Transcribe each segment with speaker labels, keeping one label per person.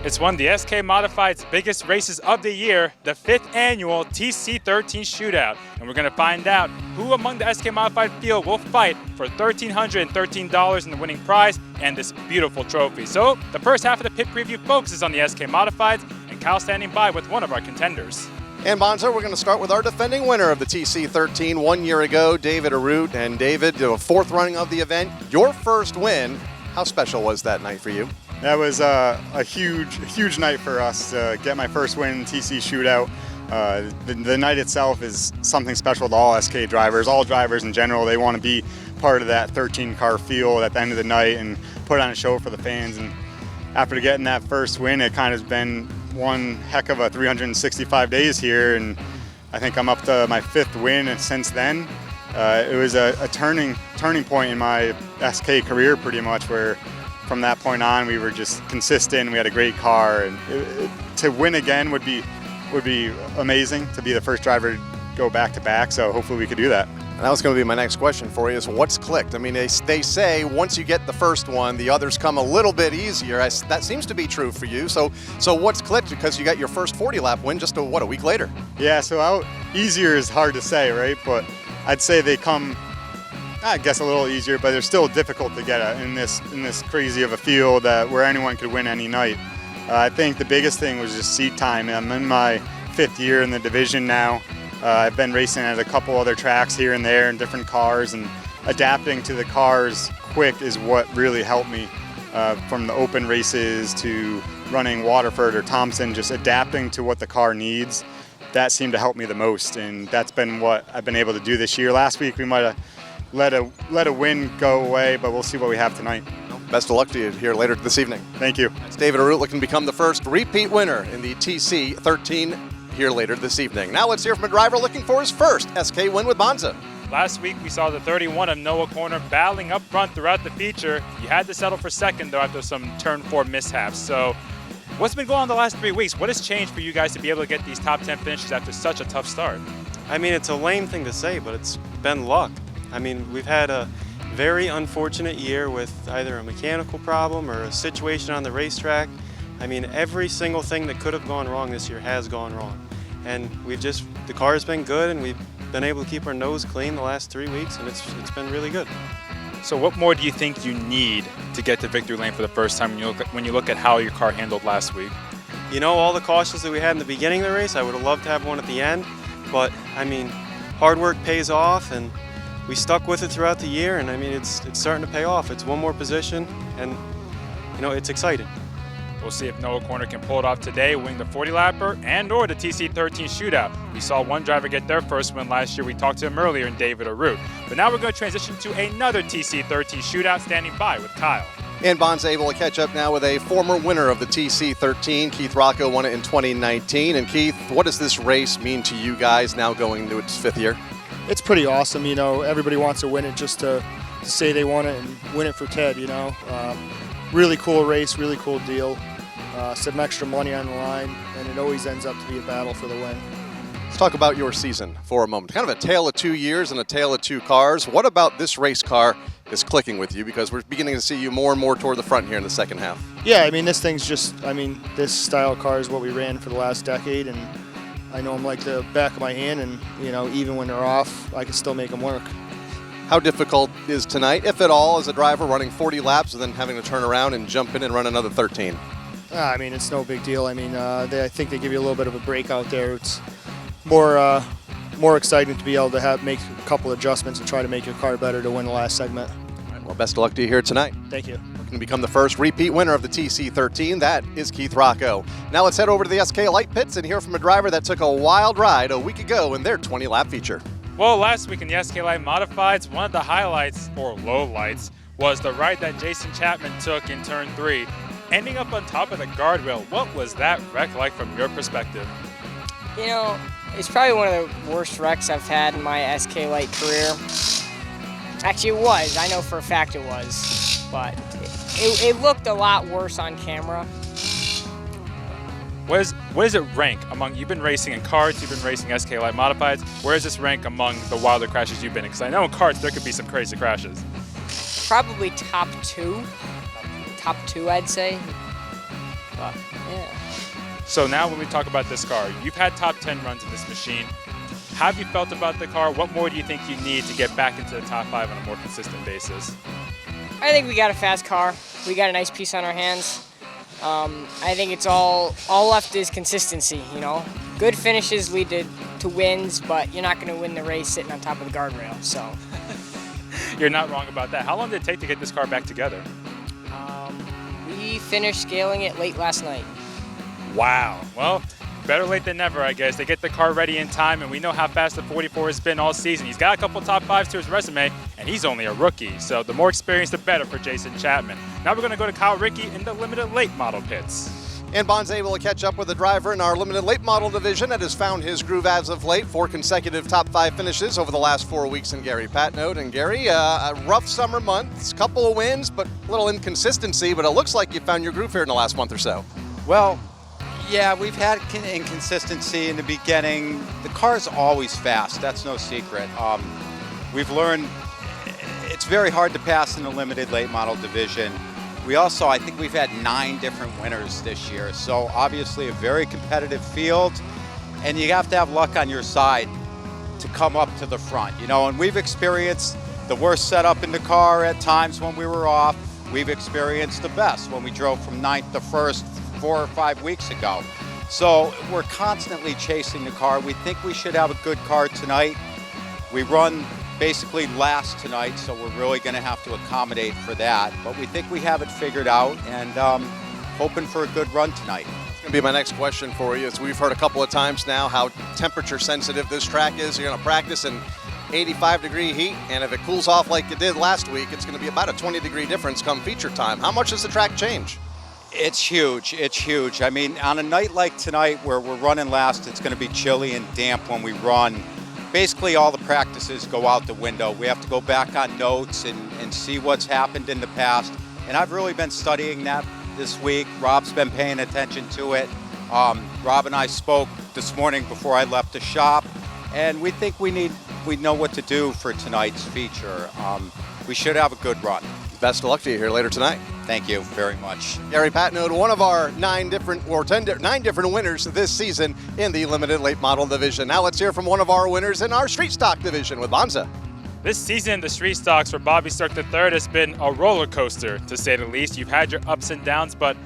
Speaker 1: It's one of the SK Modified's biggest races of the year, the 5th annual TC13 Shootout. And we're going to find out who among the SK Modified field will fight for $1,313 in the winning prize and this beautiful trophy. So the first half of the pit preview focuses on the SK Modifieds, and Kyle standing by with one of our contenders.
Speaker 2: And Bonza, we're going to start with our defending winner of the TC13 1 year ago, David Arute. And David, the 4th running of the event, your first win. How special was that night for you?
Speaker 3: That was a huge night for us to get my first win in TC Shootout. The night itself is something special to all SK drivers, all drivers in general. They want to be part of that 13-car field at the end of the night and put on a show for the fans. And after getting that first win, it kind of has been one heck of a 365 days here, and I think I'm up to my 5th win, and since then it was a turning point in my SK career pretty much, where from that point on we were just consistent. We had a great car, and to win again would be amazing, to be the first driver to go back-to-back, so hopefully we could do that.
Speaker 2: And that was going to be my next question for you, is what's clicked? I mean, they say once you get the first one, the others come a little bit easier. That seems to be true for you. So what's clicked? Because you got your first 40-lap win just a week later.
Speaker 3: Yeah, so easier is hard to say, right? But I'd say they come, I guess, a little easier, but they're still difficult to get at in this crazy of a field where anyone could win any night. I think the biggest thing was just seat time. I'm in my 5th year in the division now. I've been racing at a couple other tracks here and there in different cars, and adapting to the cars quick is what really helped me. From the open races to running Waterford or Thompson, just adapting to what the car needs, that seemed to help me the most, and that's been what I've been able to do this year. Last week we might have let a win go away, but we'll see what we have tonight.
Speaker 2: Best of luck to you here later this evening.
Speaker 3: Thank you.
Speaker 2: It's David Arute looking to become the first repeat winner in the TC13 here later this evening. Now let's hear from a driver looking for his first SK win with Bonza.
Speaker 1: Last week we saw the 31 of Noah Korner battling up front throughout the feature. You had to settle for second though after some turn 4 mishaps. So what's been going on the last 3 weeks? What has changed for you guys to be able to get these top 10 finishes after such a tough start?
Speaker 4: I mean, it's a lame thing to say, but it's been luck. I mean, we've had a very unfortunate year with either a mechanical problem or a situation on the racetrack. I mean, every single thing that could have gone wrong this year has gone wrong. And the car's been good, and we've been able to keep our nose clean the last 3 weeks, and it's been really good.
Speaker 1: So what more do you think you need to get to victory lane for the first time when you look at how your car handled last week?
Speaker 4: You know, all the cautions that we had in the beginning of the race, I would have loved to have one at the end, but I mean, hard work pays off, and we stuck with it throughout the year, and I mean, it's starting to pay off. It's one more position, and you know, it's exciting.
Speaker 1: We'll see if Noah Korner can pull it off today, win the 40-lapper and or the TC13 Shootout. We saw one driver get their first win last year. We talked to him earlier in David Arute. But now we're going to transition to another TC13 Shootout, standing by with Kyle.
Speaker 2: And Bonza able to catch up now with a former winner of the TC13. Keith Rocco won it in 2019. And Keith, what does this race mean to you guys now going into its 5th year?
Speaker 5: It's pretty awesome. You know, everybody wants to win it just to say they won it and win it for Ted, you know. Really cool race, really cool deal. Some extra money on the line, and it always ends up to be a battle for the win.
Speaker 2: Let's talk about your season for a moment. Kind of a tale of 2 years and a tale of 2 cars. What about this race car is clicking with you? Because we're beginning to see you more and more toward the front here in the second half.
Speaker 5: Yeah, I mean, this thing's just, I mean, this style of car is what we ran for the last decade, and I know them like the back of my hand, and, you know, even when they're off, I can still make them work.
Speaker 2: How difficult is tonight, if at all, as a driver running 40 laps and then having to turn around and jump in and run another 13?
Speaker 5: I mean, it's no big deal. I mean, I think they give you a little bit of a break out there. It's more exciting to be able to make a couple adjustments and try to make your car better to win the last segment.
Speaker 2: Well, best of luck to you here tonight.
Speaker 5: Thank you.
Speaker 2: Looking to become the first repeat winner of the TC13. That is Keith Rocco. Now let's head over to the SK Light Pits and hear from a driver that took a wild ride a week ago in their 20-lap feature.
Speaker 1: Well, last week in the SK Light Modifieds, one of the highlights, or lowlights, was the ride that Jason Chapman took in turn 3. Ending up on top of the guardrail. What was that wreck like from your perspective?
Speaker 6: You know, it's probably one of the worst wrecks I've had in my SK Light career. Actually, it was. I know for a fact it was. But it looked a lot worse on camera.
Speaker 1: Where does it rank among, you've been racing in karts, you've been racing SK Light Modifieds, where does this rank among the wilder crashes you've been in? Because I know in karts there could be some crazy crashes.
Speaker 6: Probably top two. Top 2, I'd say. But yeah.
Speaker 1: So now when we talk about this car, you've had top 10 runs in this machine. How have you felt about the car? What more do you think you need to get back into the top 5 on a more consistent basis?
Speaker 6: I think we got a fast car. We got a nice piece on our hands. I think it's all left is consistency, you know. Good finishes lead to wins, but you're not going to win the race sitting on top of the guardrail, so.
Speaker 1: You're not wrong about that. How long did it take to get this car back together?
Speaker 6: We finished scaling it late last night.
Speaker 1: Wow. Well, better late than never, I guess. They get the car ready in time, and we know how fast the 44 has been all season. He's got a couple top 5s to his resume, and he's only a rookie. So the more experience, the better for Jason Chapman. Now we're going to go to Kyle Rickey in the limited late model pits.
Speaker 2: And Bond's able to catch up with the driver in our limited late model division that has found his groove as of late. 4 consecutive top 5 finishes over the last 4 weeks in Gary Patnode. And Gary, a rough summer month, couple of wins, but a little inconsistency. But it looks like you found your groove here in the last month or so.
Speaker 7: Well, yeah, we've had inconsistency in the beginning. The car's always fast. That's no secret. We've learned it's very hard to pass in the limited late model division. We also, I think we've had 9 different winners this year. So obviously a very competitive field, and you have to have luck on your side to come up to the front, you know, and we've experienced the worst setup in the car at times when we were off. We've experienced the best when we drove from 9th to 1st 4 or 5 weeks ago. So we're constantly chasing the car. We think we should have a good car tonight. We run basically last tonight, so we're really going to have to accommodate for that. But we think we have it figured out, and hoping for a good run tonight.
Speaker 2: It's going to be my next question for you. As we've heard a couple of times now how temperature sensitive this track is. You're going to practice in 85-degree heat, and if it cools off like it did last week, it's going to be about a 20-degree difference come feature time. How much does the track change?
Speaker 7: It's huge. It's huge. I mean, on a night like tonight where we're running last, it's going to be chilly and damp when we run. Basically, all the practices go out the window. We have to go back on notes and see what's happened in the past. And I've really been studying that this week. Rob's been paying attention to it. Rob and I spoke this morning before I left the shop, and we think we know what to do for tonight's feature. We should have a good run.
Speaker 2: Best of luck to you here later tonight.
Speaker 7: Thank you very much.
Speaker 2: Gary Patnode, one of our 9 different winners this season in the limited late model division. Now let's hear from one of our winners in our street stock division with Bonssa.
Speaker 1: This season, the street stocks for Bobby Stirk III has been a roller coaster, to say the least. You've had your ups and downs, but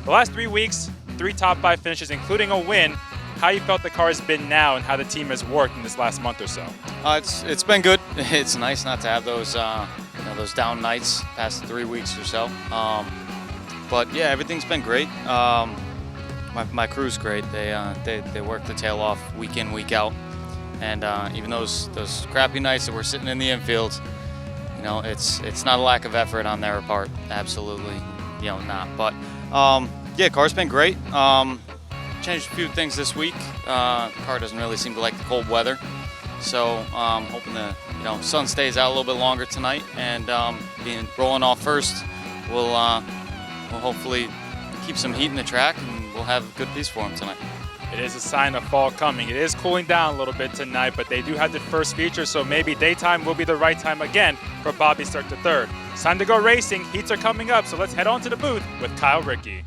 Speaker 1: the last 3 weeks, 3 top 5 finishes, including a win. How you felt the car has been now and how the team has worked in this last month or so?
Speaker 8: It's been good. It's nice not to have those those down nights past 3 weeks or so. But yeah, everything's been great. My crew's great. They work the tail off week in, week out. And even those crappy nights that we're sitting in the infield, you know, it's not a lack of effort on their part. Absolutely, you know, not. But yeah, car's been great. Changed a few things this week. Car doesn't really seem to like the cold weather, so hoping the sun stays out a little bit longer tonight, and being rolling off first, we'll hopefully keep some heat in the track, and we'll have a good piece for him tonight.
Speaker 1: It is a sign of fall coming. It is cooling down a little bit tonight, but they do have the first feature, so maybe daytime will be the right time again for Bobby Stirk III. It's time to go racing. Heats are coming up, so let's head on to the booth with Kyle Rickey.